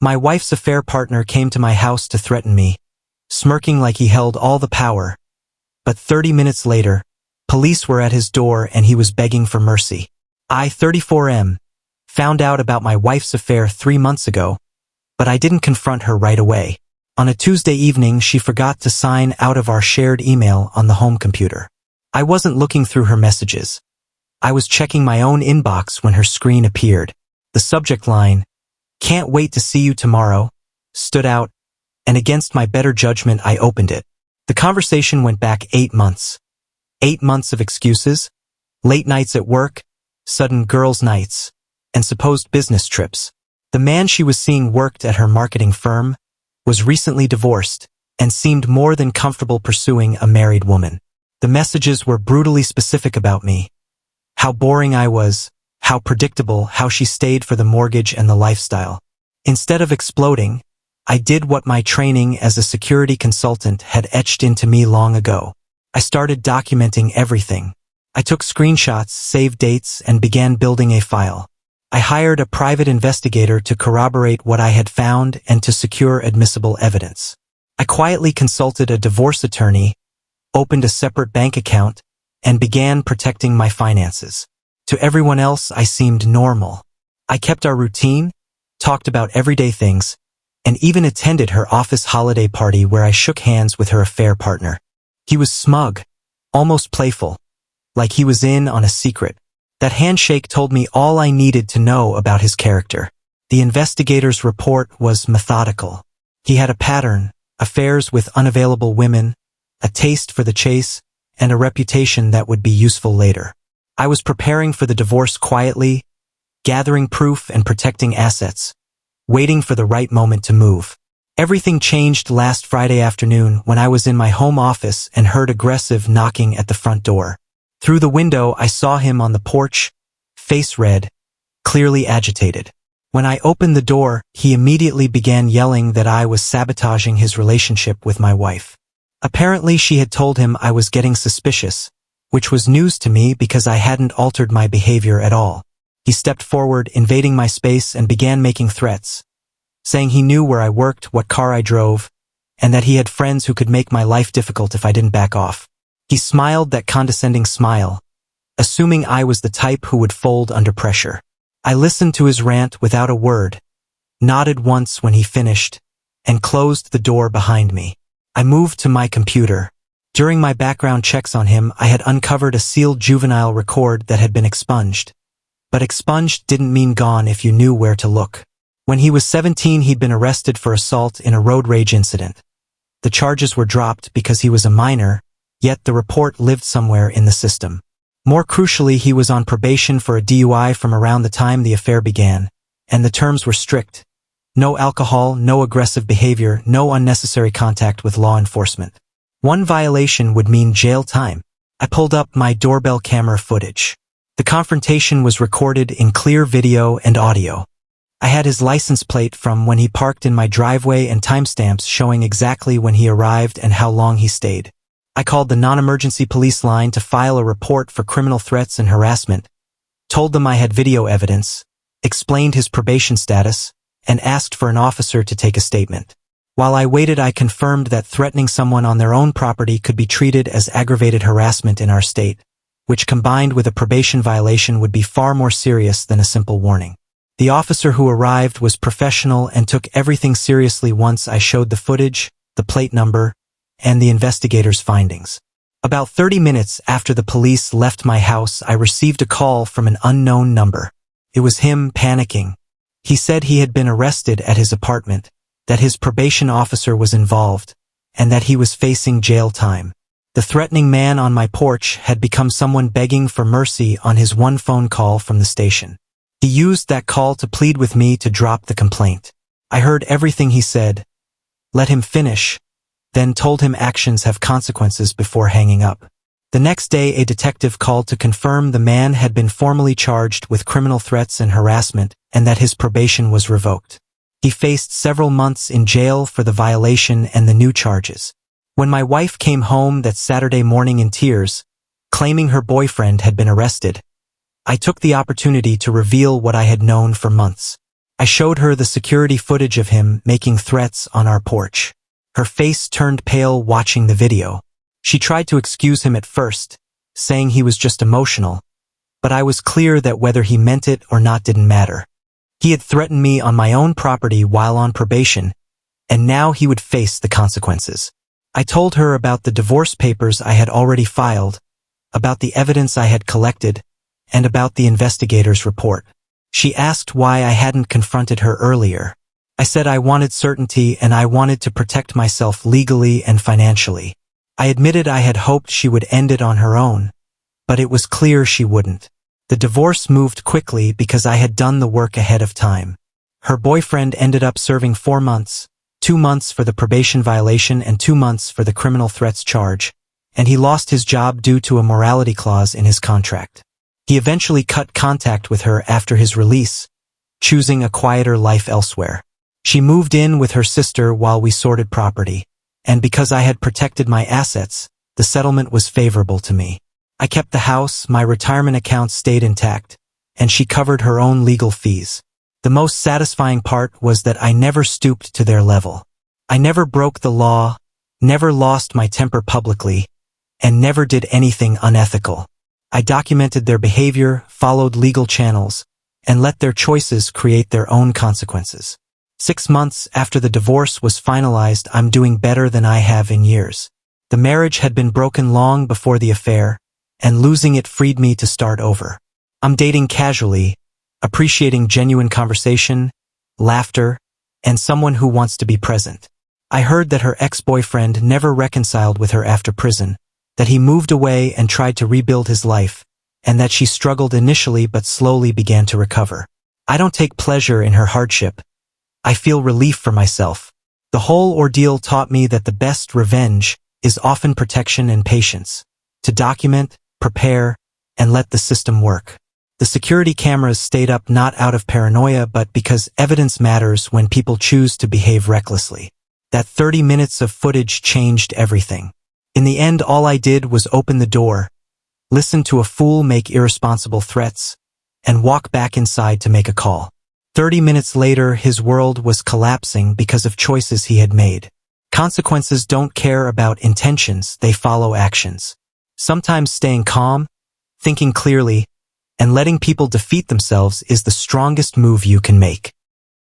My wife's affair partner came to my house to threaten me, smirking like he held all the power. But 30 minutes later, police were at his door and he was begging for mercy. I, 34M, found out about my wife's affair 3 months ago, but I didn't confront her right away. On a Tuesday evening, she forgot to sign out of our shared email on the home computer. I wasn't looking through her messages. I was checking my own inbox when her screen appeared. The subject line, "Can't wait to see you tomorrow," stood out, and against my better judgment, I opened it. The conversation went back 8 months. 8 months of excuses, late nights at work, sudden girls' nights, and supposed business trips. The man she was seeing worked at her marketing firm, was recently divorced, and seemed more than comfortable pursuing a married woman. The messages were brutally specific about me. How boring I was, how predictable, how she stayed for the mortgage and the lifestyle. Instead of exploding, I did what my training as a security consultant had etched into me long ago. I started documenting everything. I took screenshots, saved dates, and began building a file. I hired a private investigator to corroborate what I had found and to secure admissible evidence. I quietly consulted a divorce attorney, opened a separate bank account, and began protecting my finances. To everyone else, I seemed normal. I kept our routine, talked about everyday things, and even attended her office holiday party where I shook hands with her affair partner. He was smug, almost playful, like he was in on a secret. That handshake told me all I needed to know about his character. The investigator's report was methodical. He had a pattern, affairs with unavailable women, a taste for the chase, and a reputation that would be useful later. I was preparing for the divorce quietly, gathering proof and protecting assets, waiting for the right moment to move. Everything changed last Friday afternoon when I was in my home office and heard aggressive knocking at the front door. Through the window, I saw him on the porch, face red, clearly agitated. When I opened the door, he immediately began yelling that I was sabotaging his relationship with my wife. Apparently, she had told him I was getting suspicious, which was news to me because I hadn't altered my behavior at all. He stepped forward, invading my space, and began making threats, saying he knew where I worked, what car I drove, and that he had friends who could make my life difficult if I didn't back off. He smiled that condescending smile, assuming I was the type who would fold under pressure. I listened to his rant without a word, nodded once when he finished, and closed the door behind me. I moved to my computer. During my background checks on him, I had uncovered a sealed juvenile record that had been expunged. But expunged didn't mean gone if you knew where to look. When he was 17, he'd been arrested for assault in a road rage incident. The charges were dropped because he was a minor, yet the report lived somewhere in the system. More crucially, he was on probation for a DUI from around the time the affair began, and the terms were strict. No alcohol, no aggressive behavior, no unnecessary contact with law enforcement. One violation would mean jail time. I pulled up my doorbell camera footage. The confrontation was recorded in clear video and audio. I had his license plate from when he parked in my driveway and timestamps showing exactly when he arrived and how long he stayed. I called the non-emergency police line to file a report for criminal threats and harassment, told them I had video evidence, explained his probation status, and asked for an officer to take a statement. While I waited, I confirmed that threatening someone on their own property could be treated as aggravated harassment in our state, which combined with a probation violation would be far more serious than a simple warning. The officer who arrived was professional and took everything seriously once I showed the footage, the plate number, and the investigator's findings. About 30 minutes after the police left my house, I received a call from an unknown number. It was him panicking. He said he had been arrested at his apartment, that his probation officer was involved, and that he was facing jail time. The threatening man on my porch had become someone begging for mercy on his one phone call from the station. He used that call to plead with me to drop the complaint. I heard everything he said, let him finish, then told him actions have consequences before hanging up. The next day, a detective called to confirm the man had been formally charged with criminal threats and harassment and that his probation was revoked. He faced several months in jail for the violation and the new charges. When my wife came home that Saturday morning in tears, claiming her boyfriend had been arrested, I took the opportunity to reveal what I had known for months. I showed her the security footage of him making threats on our porch. Her face turned pale watching the video. She tried to excuse him at first, saying he was just emotional, but I was clear that whether he meant it or not didn't matter. He had threatened me on my own property while on probation, and now he would face the consequences. I told her about the divorce papers I had already filed, about the evidence I had collected, and about the investigator's report. She asked why I hadn't confronted her earlier. I said I wanted certainty and I wanted to protect myself legally and financially. I admitted I had hoped she would end it on her own, but it was clear she wouldn't. The divorce moved quickly because I had done the work ahead of time. Her boyfriend ended up serving 4 months, 2 months for the probation violation and 2 months for the criminal threats charge, and he lost his job due to a morality clause in his contract. He eventually cut contact with her after his release, choosing a quieter life elsewhere. She moved in with her sister while we sorted property, and because I had protected my assets, the settlement was favorable to me. I kept the house, my retirement account stayed intact, and she covered her own legal fees. The most satisfying part was that I never stooped to their level. I never broke the law, never lost my temper publicly, and never did anything unethical. I documented their behavior, followed legal channels, and let their choices create their own consequences. 6 months after the divorce was finalized, I'm doing better than I have in years. The marriage had been broken long before the affair, and losing it freed me to start over. I'm dating casually, appreciating genuine conversation, laughter, and someone who wants to be present. I heard that her ex-boyfriend never reconciled with her after prison, that he moved away and tried to rebuild his life, and that she struggled initially but slowly began to recover. I don't take pleasure in her hardship. I feel relief for myself. The whole ordeal taught me that the best revenge is often protection and patience. To document, prepare, and let the system work. The security cameras stayed up not out of paranoia but because evidence matters when people choose to behave recklessly. That 30 minutes of footage changed everything. In the end, all I did was open the door, listen to a fool make irresponsible threats, and walk back inside to make a call. 30 minutes later, his world was collapsing because of choices he had made. Consequences don't care about intentions, they follow actions. Sometimes staying calm, thinking clearly, and letting people defeat themselves is the strongest move you can make.